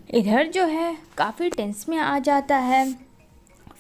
इधर जो है काफ़ी टेंस में आ जाता है।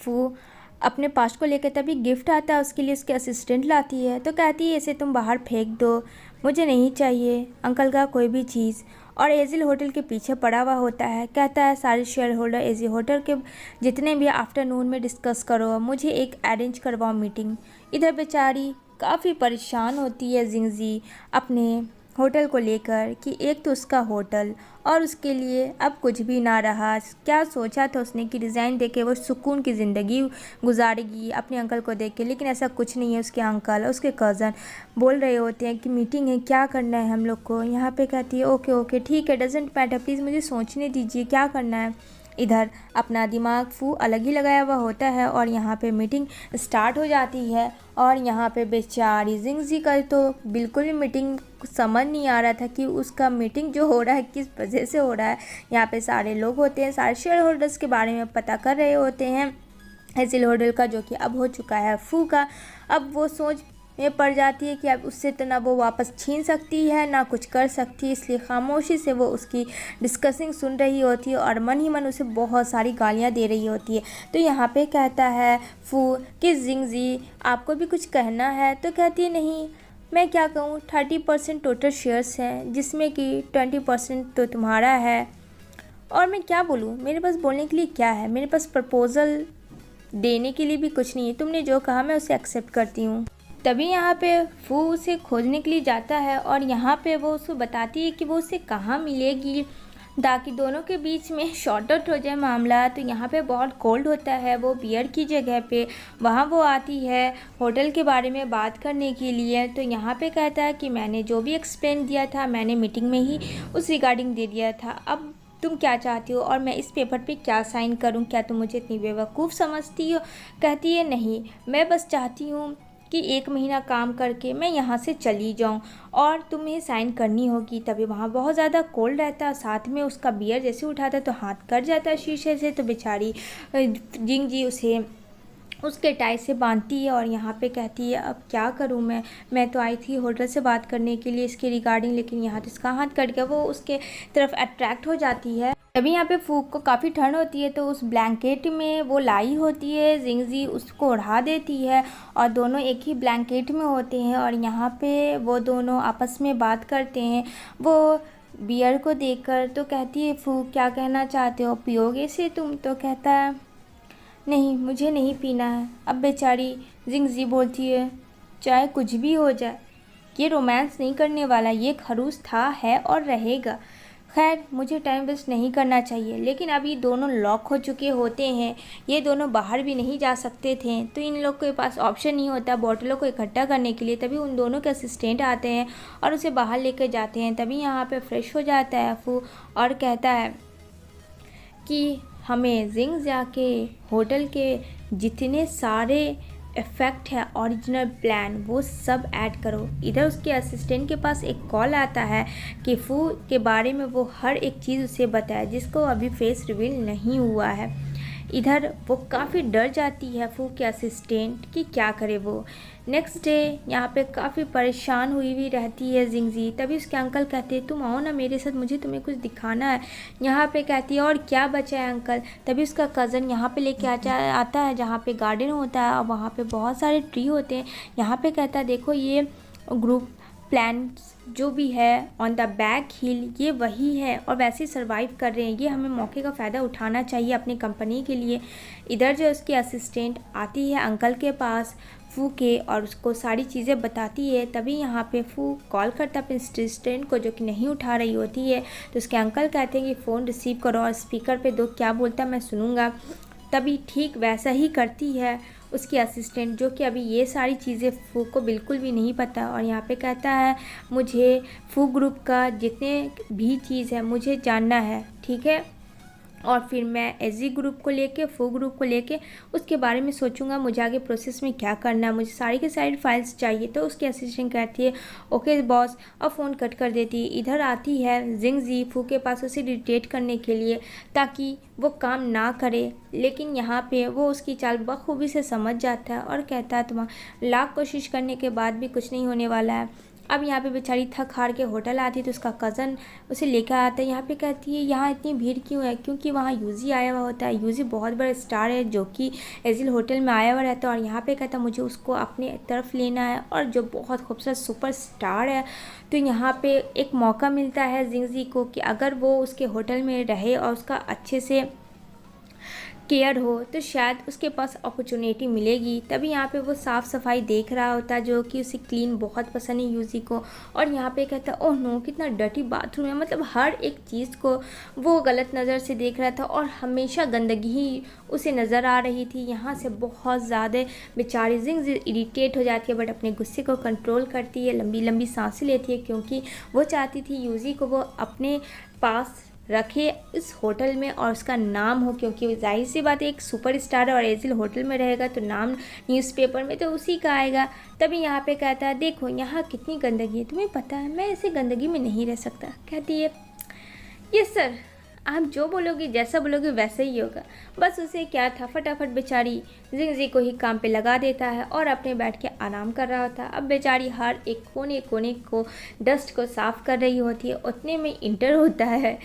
वो अपने पास्ट को लेकर तभी गिफ्ट आता है उसके लिए, उसके असिस्टेंट लाती है तो कहती है इसे तुम बाहर फेंक दो, मुझे नहीं चाहिए अंकल का कोई भी चीज़। और एजिल होटल के पीछे पड़ा हुआ होता है, कहता है सारे शेयर होल्डर एजिल होटल के जितने भी आफ्टरनून में डिस्कस करो, मुझे एक अरेंज करवाओ मीटिंग। इधर बेचारी काफ़ी परेशान होती है जिंगजी अपने होटल को लेकर कि एक तो उसका होटल और उसके लिए अब कुछ भी ना रहा। क्या सोचा था उसने कि रिज़ाइन देके वो सुकून की ज़िंदगी गुजारेगी अपने अंकल को देख के, लेकिन ऐसा कुछ नहीं है। उसके अंकल उसके कज़न बोल रहे होते हैं कि मीटिंग है, क्या करना है हम लोग को। यहाँ पे कहती है ओके ओके ठीक है, डजेंट मैटर, प्लीज़ मुझे सोचने दीजिए क्या करना है। इधर अपना दिमाग फू अलग ही लगाया हुआ होता है और यहाँ पे मीटिंग स्टार्ट हो जाती है। और यहाँ पे बेचारी जिंगजी का तो बिल्कुल भी मीटिंग समझ नहीं आ रहा था कि उसका मीटिंग जो हो रहा है किस वजह से हो रहा है। यहाँ पे सारे लोग होते हैं, सारे शेयर होल्डर्स के बारे में पता कर रहे होते हैं एजिल होटल का, जो कि अब हो चुका है फू का। अब वो सोच में पड़ जाती है कि अब उससे तो ना वो वापस छीन सकती है ना कुछ कर सकती है, इसलिए खामोशी से वो उसकी डिस्कसिंग सुन रही होती है और मन ही मन उसे बहुत सारी गालियाँ दे रही होती है। तो यहाँ पे कहता है फू कि जिंगजी आपको भी कुछ कहना है, तो कहती है नहीं मैं क्या कहूँ, 30% टोटल शेयर्स हैं जिसमें कि 20% तो तुम्हारा है और मैं क्या बोलूँ, मेरे पास बोलने के लिए क्या है, मेरे पास प्रपोज़ल देने के लिए भी कुछ नहीं है, तुमने जो कहा मैं उसे एक्सेप्ट करती हूँ। तभी यहाँ पे फू उसे खोजने के लिए जाता है और यहाँ पे वो उसको बताती है कि वो उसे कहाँ मिलेगी ताकि दोनों के बीच में शॉर्ट आउट हो जाए मामला। तो यहाँ पे बहुत कोल्ड होता है, वो बियर की जगह पे वहाँ वो आती है होटल के बारे में बात करने के लिए। तो यहाँ पे कहता है कि मैंने जो भी एक्सप्लेन दिया था मैंने मीटिंग में ही उस रिगार्डिंग दे दिया था, अब तुम क्या चाहती हो और मैं इस पेपर पे क्या साइन करूं, क्या तुम मुझे इतनी बेवकूफ़ समझती हो। कहती है नहीं, मैं बस चाहती हूँ कि 1 महीना काम करके मैं यहाँ से चली जाऊँ और तुम्हें साइन करनी होगी। तभी वहाँ बहुत ज़्यादा कोल्ड रहता है, साथ में उसका बियर जैसे उठाता है तो हाथ कट जाता है शीशे से। तो बेचारी जिंगजी उसे उसके टाई से बांधती है और यहाँ पे कहती है अब क्या करूँ मैं तो आई थी होटल से बात करने के लिए इसके रिगार्डिंग, लेकिन यहाँ तो इसका हाथ कट गया। वो उसके तरफ अट्रैक्ट हो जाती है। तभी यहाँ पे फूक को काफ़ी ठंड होती है तो उस ब्लैंकेट में वो लाई होती है जिंगजी उसको ओढ़ा देती है और दोनों एक ही ब्लैंकेट में होते हैं। और यहाँ पे वो दोनों आपस में बात करते हैं वो बियर को देखकर। तो कहती है फूक क्या कहना चाहते हो, पियोगे से तुम? तो कहता है नहीं मुझे नहीं पीना है। अब बेचारी जिंगजी बोलती है चाहे कुछ भी हो जाए ये रोमांस नहीं करने वाला, ये खरूस था है और रहेगा। खैर मुझे टाइम वेस्ट नहीं करना चाहिए, लेकिन अब ये दोनों लॉक हो चुके होते हैं, ये दोनों बाहर भी नहीं जा सकते थे तो इन लोग के पास ऑप्शन नहीं होता बॉटलों को इकट्ठा करने के लिए। तभी उन दोनों के असिस्टेंट आते हैं और उसे बाहर लेकर जाते हैं। तभी यहाँ पे फ्रेश हो जाता है अफू और कहता है कि हमें जिंग जाके होटल के जितने सारे इफ़ेक्ट है ओरिजिनल प्लान वो सब ऐड करो। इधर उसके असिस्टेंट के पास एक कॉल आता है कि फू के बारे में वो हर एक चीज़ उसे बताए जिसको अभी फेस रिवील नहीं हुआ है। इधर वो काफ़ी डर जाती है फू के असिस्टेंट कि क्या करे वो। नेक्स्ट डे यहाँ पे काफ़ी परेशान हुई रहती है जिंगजी। तभी उसके अंकल कहते हैं तुम आओ ना मेरे साथ, मुझे तुम्हें कुछ दिखाना है। यहाँ पे कहती है और क्या बचा है अंकल। तभी उसका कज़न यहाँ पे लेके आता है जहाँ पे गार्डन होता है और वहाँ पे बहुत सारे ट्री होते हैं। यहाँ पे कहता है देखो ये ग्रुप प्लान्स जो भी है ऑन द बैक हिल ये वही है और वैसे सर्वाइव कर रहे हैं, ये हमें मौके का फ़ायदा उठाना चाहिए अपनी कंपनी के लिए। इधर जो उसकी असिस्टेंट आती है अंकल के पास फू के और उसको सारी चीज़ें बताती है। तभी यहाँ पे फू कॉल करता है अपने असिस्टेंट को जो कि नहीं उठा रही होती है। तो उसके अंकल कहते हैं कि फ़ोन रिसीव करो और स्पीकर पे दो, क्या बोलता है मैं सुनूंगा। तभी ठीक वैसा ही करती है उसकी असिस्टेंट जो कि अभी ये सारी चीज़ें फू को बिल्कुल भी नहीं पता। और यहाँ पे कहता है मुझे फू ग्रुप का जितने भी चीज़ है मुझे जानना है, ठीक है, और फिर मैं एजी ग्रुप को लेके फू ग्रुप को लेके उसके बारे में सोचूंगा मुझे आगे प्रोसेस में क्या करना है, मुझे सारी की सारी फाइल्स चाहिए। तो उसकी असिस्टेंट कहती है ओके बॉस और फ़ोन कट कर देती है। इधर आती है जिंगजी फू के पास उसे इरिटेट करने के लिए ताकि वो काम ना करे, लेकिन यहाँ पे वो उसकी चाल बखूबी से समझ जाता है और कहता है तुम्हारा लाख कोशिश करने के बाद भी कुछ नहीं होने वाला है। अब यहाँ पे बेचारी थक हार के होटल आती है तो उसका कज़न उसे लेकर आता है। यहाँ पे कहती है यहाँ इतनी भीड़ क्यों है, क्योंकि वहाँ यूजी आया हुआ होता है। यूजी बहुत बड़ा स्टार है जो कि एजिल होटल में आया हुआ रहता है और यहाँ पे कहता है मुझे उसको अपने तरफ लेना है, और जो बहुत खूबसूरत सुपर स्टार है। तो यहाँ पे एक मौका मिलता है जिंगजी को कि अगर वो उसके होटल में रहे और उसका अच्छे से केयर हो तो शायद उसके पास अपॉर्चुनिटी मिलेगी। तभी यहाँ पे वो साफ़ सफाई देख रहा होता है जो कि उसे क्लीन बहुत पसंद है यूजी को। और यहाँ पे कहता है ओह नो कितना डर्टी बाथरूम है, मतलब हर एक चीज़ को वो गलत नज़र से देख रहा था और हमेशा गंदगी ही उसे नज़र आ रही थी। यहाँ से बहुत ज़्यादा बेचारी जिंग इरिटेट हो जाती है, बट अपने गुस्से को कंट्रोल करती है, लंबी लंबी सांसें लेती है, क्योंकि वो चाहती थी यूजी को वो अपने पास रखे इस होटल में और उसका नाम हो, क्योंकि जाहिर सी बात है एक सुपरस्टार है और एजिल होटल में रहेगा तो नाम न्यूज़पेपर में तो उसी का आएगा। तभी यहाँ पे कहता है देखो यहाँ कितनी गंदगी है, तुम्हें पता है मैं ऐसे गंदगी में नहीं रह सकता। कहती है यस सर, आप जो बोलोगे जैसा बोलोगे वैसा ही होगा। बस उसे क्या था, फटाफट बेचारी जिंगजी को ही काम पे लगा देता है और अपने बैठ के आराम कर रहा था। अब बेचारी हर एक कोने कोने को डस्ट को साफ़ कर रही होती है, उतने में इंटर होता है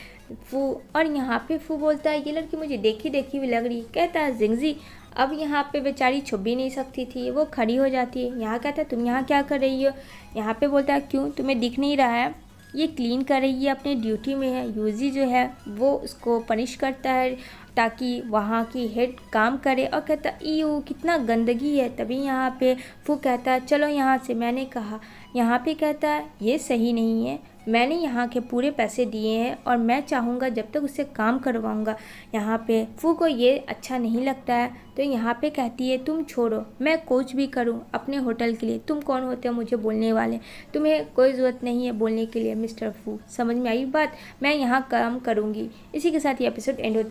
फू, और यहाँ पे फू बोलता है ये लड़की मुझे देखी देखी हुई लग रही। कहता है जिंगजी, अब यहाँ पे बेचारी छुप भी नहीं सकती थी, वो खड़ी हो जाती है। यहाँ कहता है तुम यहाँ क्या कर रही हो। यहाँ पे बोलता है क्यों, तुम्हें दिख नहीं रहा है, ये क्लीन कर रही है, अपने ड्यूटी में है। यूजी जो है वो उसको पनिश करता है ताकि वहाँ की हेड काम करे, और कहता ईयू कितना गंदगी है। तभी यहाँ पे फू कहता है चलो यहाँ से, मैंने कहा। यहाँ पे कहता है ये सही नहीं है, मैंने यहाँ के पूरे पैसे दिए हैं और मैं चाहूँगा जब तक उससे काम करवाऊँगा। यहाँ पे फू को ये अच्छा नहीं लगता है तो यहाँ पे कहती है तुम छोड़ो, मैं कुछ भी करूँ अपने होटल के लिए, तुम कौन होते हो मुझे बोलने वाले, तुम्हें कोई ज़रूरत नहीं है बोलने के लिए मिस्टर फू, समझ में आई बात, मैं यहाँ काम करूँगी। इसी के साथ ये एपिसोड एंड होता है।